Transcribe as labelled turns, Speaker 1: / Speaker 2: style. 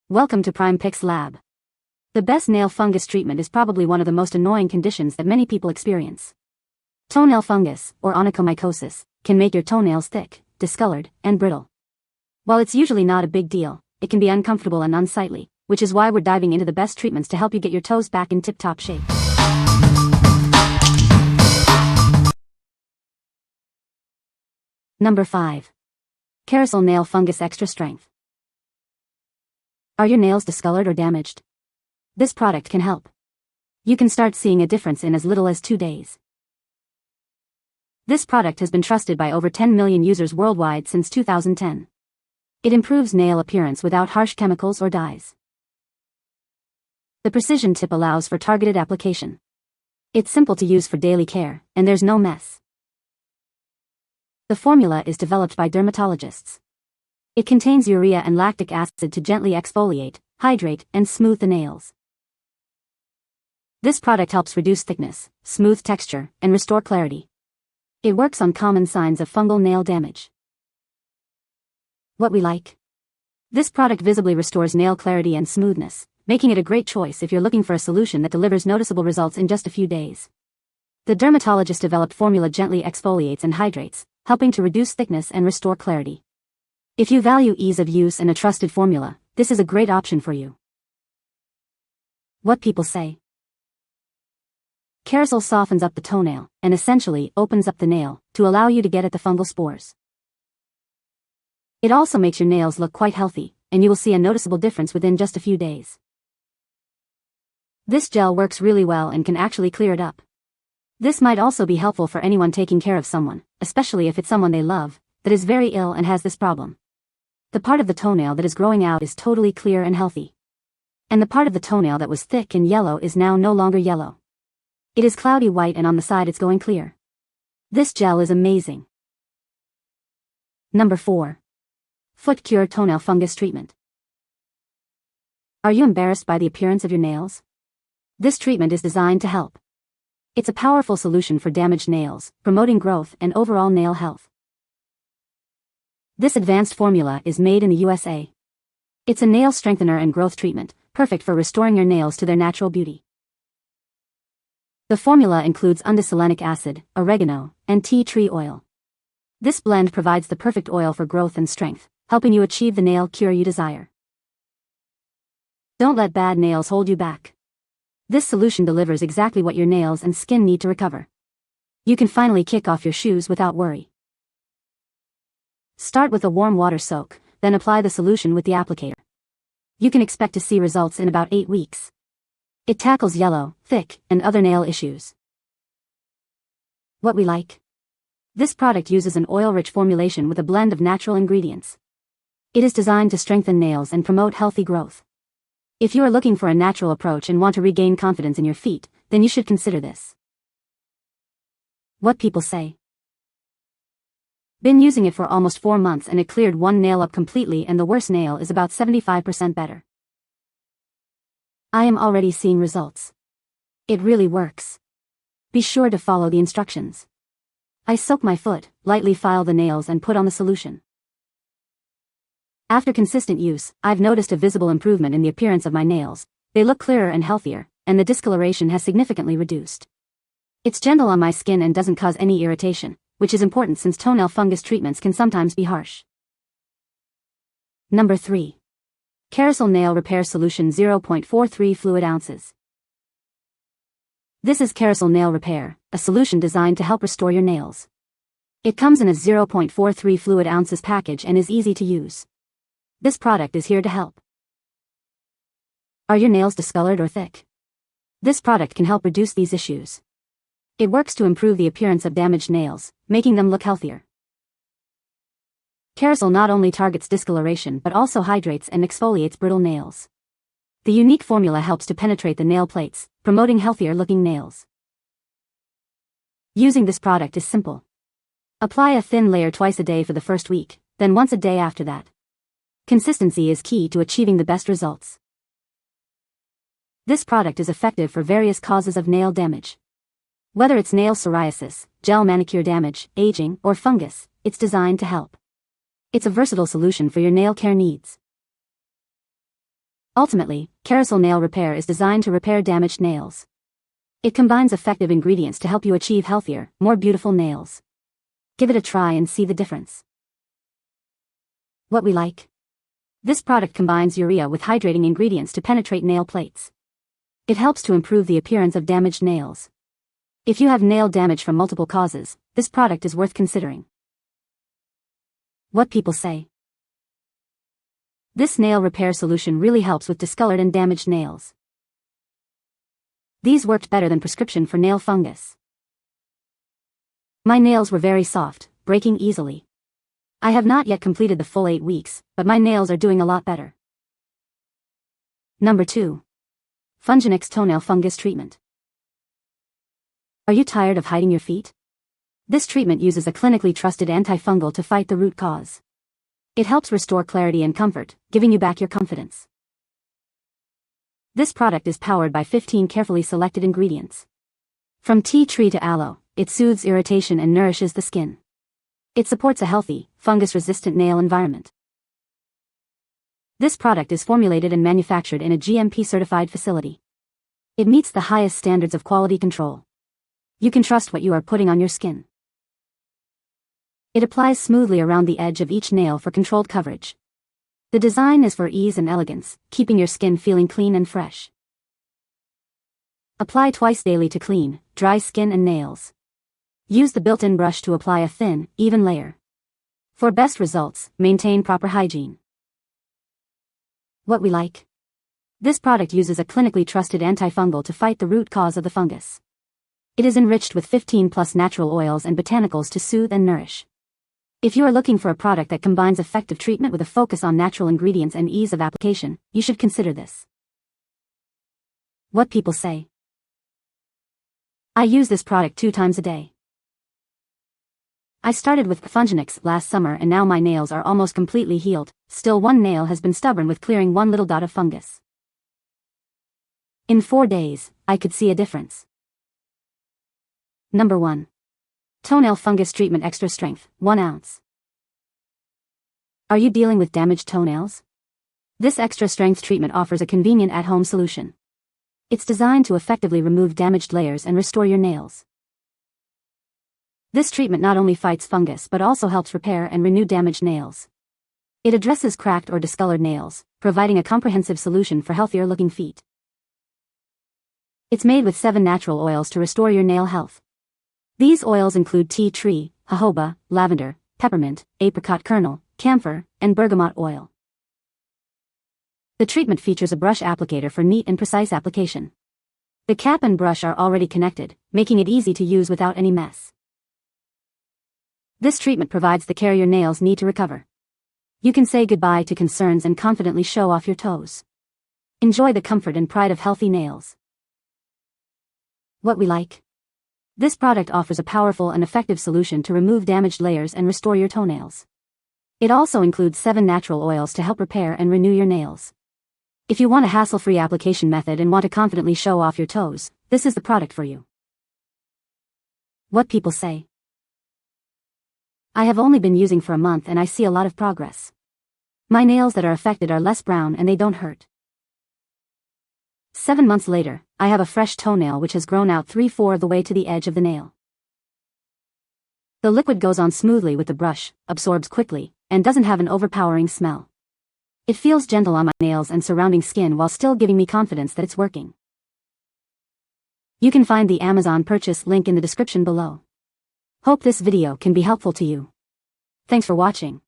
Speaker 1: Welcome to Prime Picks Lab. The best nail fungus treatment is probably one of the most annoying conditions that many people experience. Toenail fungus, or onychomycosis, can make your toenails thick, discolored, and brittle. While it's usually not a big deal, it can be uncomfortable and unsightly, which is why we're diving into the best treatments to help you get your toes back in tip-top shape. Number 5. Kerasal Nail Fungus Extra Strength. Are your nails discolored or damaged? This product can help. You can start seeing a difference in as little as 2 days. This product has been trusted by over 10 million users worldwide since 2010. It improves nail appearance without harsh chemicals or dyes. The precision tip allows for targeted application. It's simple to use for daily care, and there's no mess. The formula is developed by dermatologists. It contains urea and lactic acid to gently exfoliate, hydrate, and smooth the nails. This product helps reduce thickness, smooth texture, and restore clarity. It works on common signs of fungal nail damage. What we like? This product visibly restores nail clarity and smoothness, making it a great choice if you're looking for a solution that delivers noticeable results in just a few days. The dermatologist-developed formula gently exfoliates and hydrates, helping to reduce thickness and restore clarity. If you value ease of use and a trusted formula, this is a great option for you. What people say. Kerasal softens up the toenail, and essentially opens up the nail, to allow you to get at the fungal spores. It also makes your nails look quite healthy, and you will see a noticeable difference within just a few days. This gel works really well and can actually clear it up. This might also be helpful for anyone taking care of someone, especially if it's someone they love, that is very ill and has this problem. The part of the toenail that is growing out is totally clear and healthy. And the part of the toenail that was thick and yellow is now no longer yellow. It is cloudy white and on the side it's going clear. This gel is amazing. Number 4. Foot Cure Toenail Fungus Treatment. Are you embarrassed by the appearance of your nails? This treatment is designed to help. It's a powerful solution for damaged nails, promoting growth and overall nail health. This advanced formula is made in the USA. It's a nail strengthener and growth treatment, perfect for restoring your nails to their natural beauty. The formula includes undesolenic acid, oregano, and tea tree oil. This blend provides the perfect oil for growth and strength, helping you achieve the nail cure you desire. Don't let bad nails hold you back. This solution delivers exactly what your nails and skin need to recover. You can finally kick off your shoes without worry. Start with a warm water soak, then apply the solution with the applicator. You can expect to see results in about 8 weeks. It tackles yellow, thick, and other nail issues. What we like? This product uses an oil-rich formulation with a blend of natural ingredients. It is designed to strengthen nails and promote healthy growth. If you are looking for a natural approach and want to regain confidence in your feet, then you should consider this. What people say. Been using it for almost 4 months and it cleared one nail up completely and the worst nail is about 75% better. I am already seeing results. It really works. Be sure to follow the instructions. I soak my foot, lightly file the nails and put on the solution. After consistent use, I've noticed a visible improvement in the appearance of my nails. They look clearer and healthier, and the discoloration has significantly reduced. It's gentle on my skin and doesn't cause any irritation, which is important since toenail fungus treatments can sometimes be harsh. Number 3. Kerasal Nail Repair Solution 0.43 fluid ounces. This is Kerasal Nail Repair, a solution designed to help restore your nails. It comes in a 0.43 fluid ounces package and is easy to use. This product is here to help. Are your nails discolored or thick? This product can help reduce these issues. It works to improve the appearance of damaged nails, making them look healthier. Kerasal not only targets discoloration but also hydrates and exfoliates brittle nails. The unique formula helps to penetrate the nail plates, promoting healthier-looking nails. Using this product is simple. Apply a thin layer twice a day for the first week, then once a day after that. Consistency is key to achieving the best results. This product is effective for various causes of nail damage. Whether it's nail psoriasis, gel manicure damage, aging, or fungus, it's designed to help. It's a versatile solution for your nail care needs. Ultimately, Kerasal Nail Repair is designed to repair damaged nails. It combines effective ingredients to help you achieve healthier, more beautiful nails. Give it a try and see the difference. What we like. This product combines urea with hydrating ingredients to penetrate nail plates. It helps to improve the appearance of damaged nails. If you have nail damage from multiple causes, this product is worth considering. What people say. This nail repair solution really helps with discolored and damaged nails. These worked better than prescription for nail fungus. My nails were very soft, breaking easily. I have not yet completed the full 8 weeks, but my nails are doing a lot better. Number 2. FUNGINIX Toenail Fungus Treatment. Are you tired of hiding your feet? This treatment uses a clinically trusted antifungal to fight the root cause. It helps restore clarity and comfort, giving you back your confidence. This product is powered by 15 carefully selected ingredients. From tea tree to aloe, it soothes irritation and nourishes the skin. It supports a healthy, fungus-resistant nail environment. This product is formulated and manufactured in a GMP-certified facility. It meets the highest standards of quality control. You can trust what you are putting on your skin. It applies smoothly around the edge of each nail for controlled coverage. The design is for ease and elegance, keeping your skin feeling clean and fresh. Apply twice daily to clean, dry skin and nails. Use the built-in brush to apply a thin, even layer. For best results, maintain proper hygiene. What we like. This product uses a clinically trusted antifungal to fight the root cause of the fungus. It is enriched with 15+ natural oils and botanicals to soothe and nourish. If you are looking for a product that combines effective treatment with a focus on natural ingredients and ease of application, you should consider this. What people say. I use this product 2 times a day. I started with FUNGINIX last summer and now my nails are almost completely healed, still one nail has been stubborn with clearing one little dot of fungus. In 4 days, I could see a difference. Number 1. Toenail Fungus Treatment Extra Strength, 1 ounce. Are you dealing with damaged toenails? This extra strength treatment offers a convenient at-home solution. It's designed to effectively remove damaged layers and restore your nails. This treatment not only fights fungus but also helps repair and renew damaged nails. It addresses cracked or discolored nails, providing a comprehensive solution for healthier-looking feet. It's made with 7 natural oils to restore your nail health. These oils include tea tree, jojoba, lavender, peppermint, apricot kernel, camphor, and bergamot oil. The treatment features a brush applicator for neat and precise application. The cap and brush are already connected, making it easy to use without any mess. This treatment provides the care your nails need to recover. You can say goodbye to concerns and confidently show off your toes. Enjoy the comfort and pride of healthy nails. What we like. This product offers a powerful and effective solution to remove damaged layers and restore your toenails. It also includes 7 natural oils to help repair and renew your nails. If you want a hassle-free application method and want to confidently show off your toes, this is the product for you. What people say. I have only been using for a month and I see a lot of progress. My nails that are affected are less brown and they don't hurt. 7 months later, I have a fresh toenail which has grown out 3/4 of the way to the edge of the nail. The liquid goes on smoothly with the brush, absorbs quickly, and doesn't have an overpowering smell. It feels gentle on my nails and surrounding skin while still giving me confidence that it's working. You can find the Amazon purchase link in the description below. Hope this video can be helpful to you. Thanks for watching.